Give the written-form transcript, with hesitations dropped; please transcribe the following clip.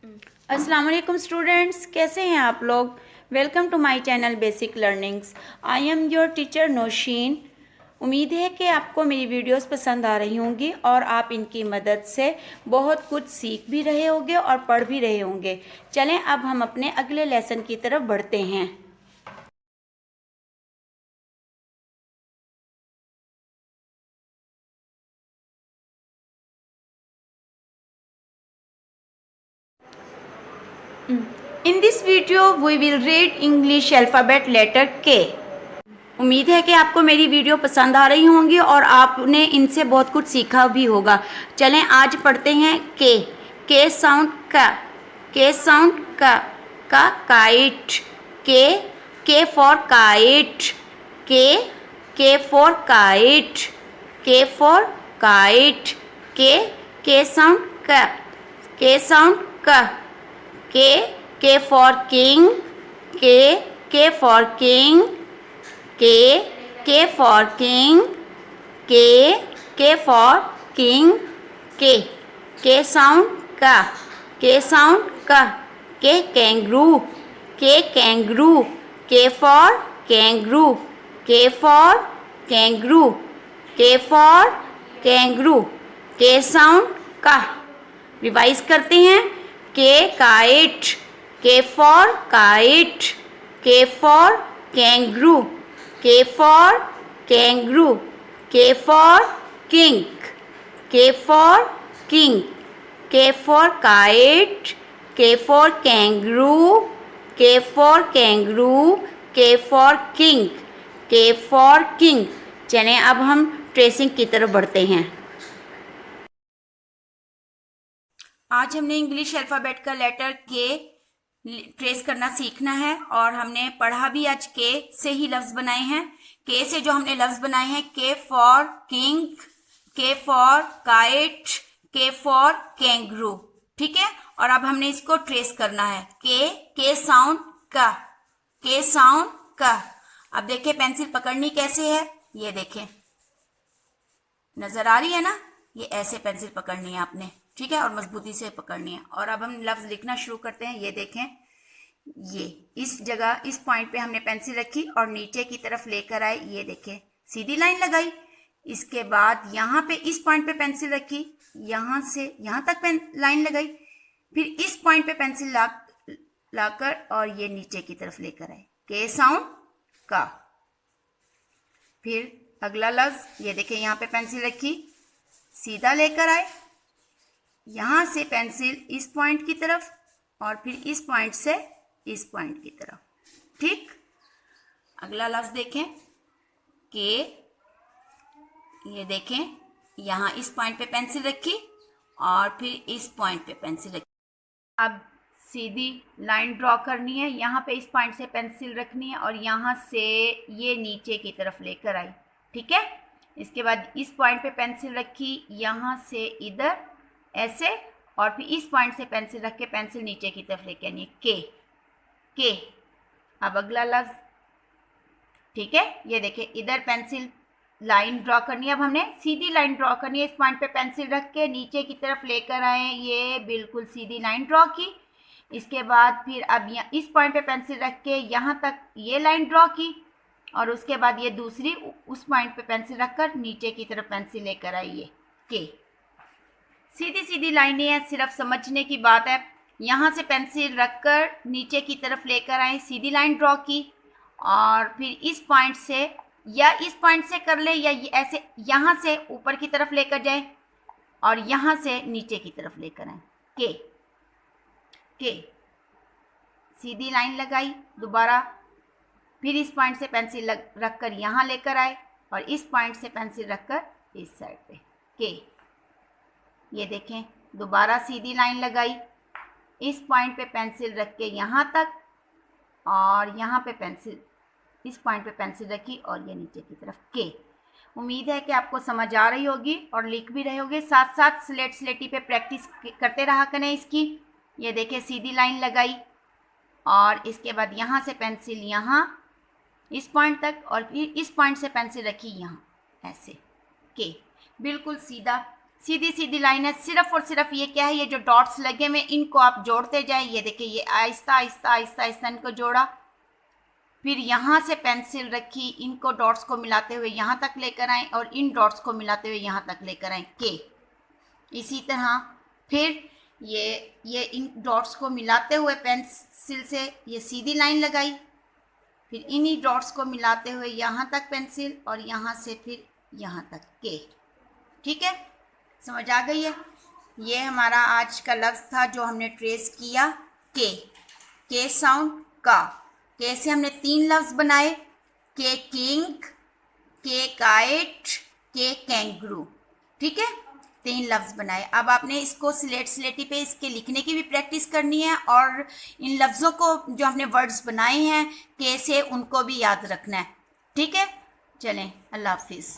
अस्सलाम वालेकुम स्टूडेंट्स, कैसे हैं आप लोग। Welcome to my channel Basic Learnings. I am your teacher Nausheen. उम्मीद है कि आपको मेरी वीडियोस पसंद आ रही होंगी और आप इनकी मदद से बहुत कुछ सीख भी रहे होंगे और पढ़ भी रहे होंगे। चलें अब हम अपने अगले लेसन की तरफ बढ़ते हैं। In this video we will read English alphabet letter K। उम्मीद है कि आपको मेरी वीडियो पसंद आ रही होंगी और आपने इनसे बहुत कुछ सीखा भी होगा। चलें आज पढ़ते हैं के साउंड का, के साउंड का काइट, के फॉर काइट, के फॉर काइट, के फॉर काइट, के साउंड का, के साउंड का, के फॉर किंग, के फॉर किंग, के फॉर किंग, के फॉर किंग, के साउंड का, के साउंड का, के कैंगरू, के कैंगरू, के फॉर कैंगरू, के फॉर कैंगरू, के फॉर कैंगरू, के साउंड का। रिवाइज करते हैं। के काइट, के फॉर काइट, के फॉर कैंगरू, के फॉर कैंगरू, के फॉर किंग, के फॉर किंग, के फॉर काइट, के फॉर कैंगरू, के फॉर कैंगरू, के फॉर किंग, के फॉर किंग। चलें अब हम ट्रेसिंग की तरफ बढ़ते हैं। आज हमने इंग्लिश अल्फ़ाबेट का लेटर के ट्रेस करना सीखना है और हमने पढ़ा भी आज के से ही लफ्ज़ बनाए हैं। के से जो हमने लफ्ज़ बनाए हैं, के फॉर किंग, के फॉर काइट, के फॉर कैंगरू, ठीक है। और अब हमने इसको ट्रेस करना है। के साउंड का, के साउंड का। अब देखिए पेंसिल पकड़नी कैसे है, ये देखें, नजर आ रही है ना। ये ऐसे पेंसिल पकड़नी है आपने, ठीक है, और मजबूती से पकड़नी है। और अब हम लफ्ज लिखना शुरू करते हैं। ये देखें, ये इस जगह इस पॉइंट पे हमने पेंसिल रखी और नीचे की तरफ लेकर आए। ये देखें, सीधी लाइन लगाई। इसके बाद यहाँ पे इस पॉइंट पे पेंसिल रखी, यहाँ से यहाँ तक लाइन लगाई। फिर इस पॉइंट पे पेंसिल लाकर और ये नीचे की तरफ लेकर आए। के साउंड का। फिर अगला लफ्ज, ये देखें, यहाँ पे पेंसिल रखी, सीधा लेकर आए, यहां से पेंसिल इस पॉइंट की तरफ और फिर इस पॉइंट से इस पॉइंट की तरफ, ठीक। अगला लफ्ज देखें, के, ये देखें, यहां इस पॉइंट पे पेंसिल रखी और फिर इस पॉइंट पे पेंसिल रखी। अब सीधी लाइन ड्रॉ करनी है, यहाँ पे इस पॉइंट से पेंसिल रखनी है और यहाँ से ये नीचे की तरफ लेकर आई, ठीक है। इसके बाद इस पॉइंट पे पेंसिल रखी, यहाँ से इधर ऐसे, और फिर इस पॉइंट से पेंसिल रख के पेंसिल नीचे की तरफ लेके आनी है। के। अब अगला लफ्ज, ठीक है, ये देखिए, इधर पेंसिल लाइन ड्रॉ करनी है। अब हमने सीधी लाइन ड्रॉ करनी है। इस पॉइंट पे पेंसिल रख के नीचे की तरफ लेकर आए, ये बिल्कुल सीधी लाइन ड्रॉ की। इसके बाद फिर अब इस पॉइंट पे पेंसिल रख के यहाँ तक ये लाइन ड्रॉ की और उसके बाद ये दूसरी उस पॉइंट पे पेंसिल रखकर नीचे की तरफ पेंसिल लेकर आई। ये के सीधी सीधी लाइनें हैं, सिर्फ समझने की बात है। यहाँ से पेंसिल रखकर नीचे की तरफ लेकर आए, सीधी लाइन ड्रॉ की और फिर इस पॉइंट से या इस पॉइंट से कर ले या ऐसे यहाँ से ऊपर की तरफ लेकर जाए और यहाँ से नीचे की तरफ लेकर आए। के सीधी लाइन लगाई दोबारा, फिर इस पॉइंट से पेंसिल रखकर यहाँ लेकर आए और इस पॉइंट से पेंसिल रखकर इस साइड पे। के, ये देखें, दोबारा सीधी लाइन लगाई, इस पॉइंट पे पेंसिल रख के यहाँ तक और यहाँ पे पेंसिल इस पॉइंट पे पेंसिल रखी और ये नीचे की तरफ। के। उम्मीद है कि आपको समझ आ रही होगी और लिख भी रहे होगे। साथ साथ स्लेटी पे प्रैक्टिस करते रहा करें इसकी। ये देखें, सीधी लाइन लगाई और इसके बाद यहाँ से पेंसिल यहाँ इस पॉइंट तक और फिर इस पॉइंट से पेंसिल रखी यहाँ ऐसे। के, बिल्कुल सीधा सीधी सीधी लाइन है, सिर्फ और सिर्फ ये क्या है, ये जो डॉट्स लगे हुए इनको आप जोड़ते जाएं। ये देखिए, ये आहिस्ता आहिस्ता आहिस्ता आहिस्ता इनको जोड़ा, फिर यहाँ से पेंसिल रखी, इनको डॉट्स को मिलाते हुए यहाँ तक लेकर आए और इन डॉट्स को मिलाते हुए यहाँ तक लेकर आए के। इसी तरह फिर ये इन डॉट्स को मिलाते हुए पेंसिल से ये सीधी लाइन लगाई, फिर इन्हीं डॉट्स को मिलाते हुए यहाँ तक पेंसिल और यहाँ से फिर यहाँ तक के। ठीक है, समझ आ गई है। ये हमारा आज का लफ्ज़ था जो हमने ट्रेस किया, के साउंड का। के से हमने 3 लफ्ज़ बनाए, के किंग, के काइट, के कैंगरू। ठीक है, 3 लफ्ज़ बनाए। अब आपने इसको स्लेटी पे इसके लिखने की भी प्रैक्टिस करनी है और इन लफ्ज़ों को जो हमने वर्ड्स बनाए हैं के से, उनको भी याद रखना है। ठीक है, चलें, अल्लाह हाफिज़।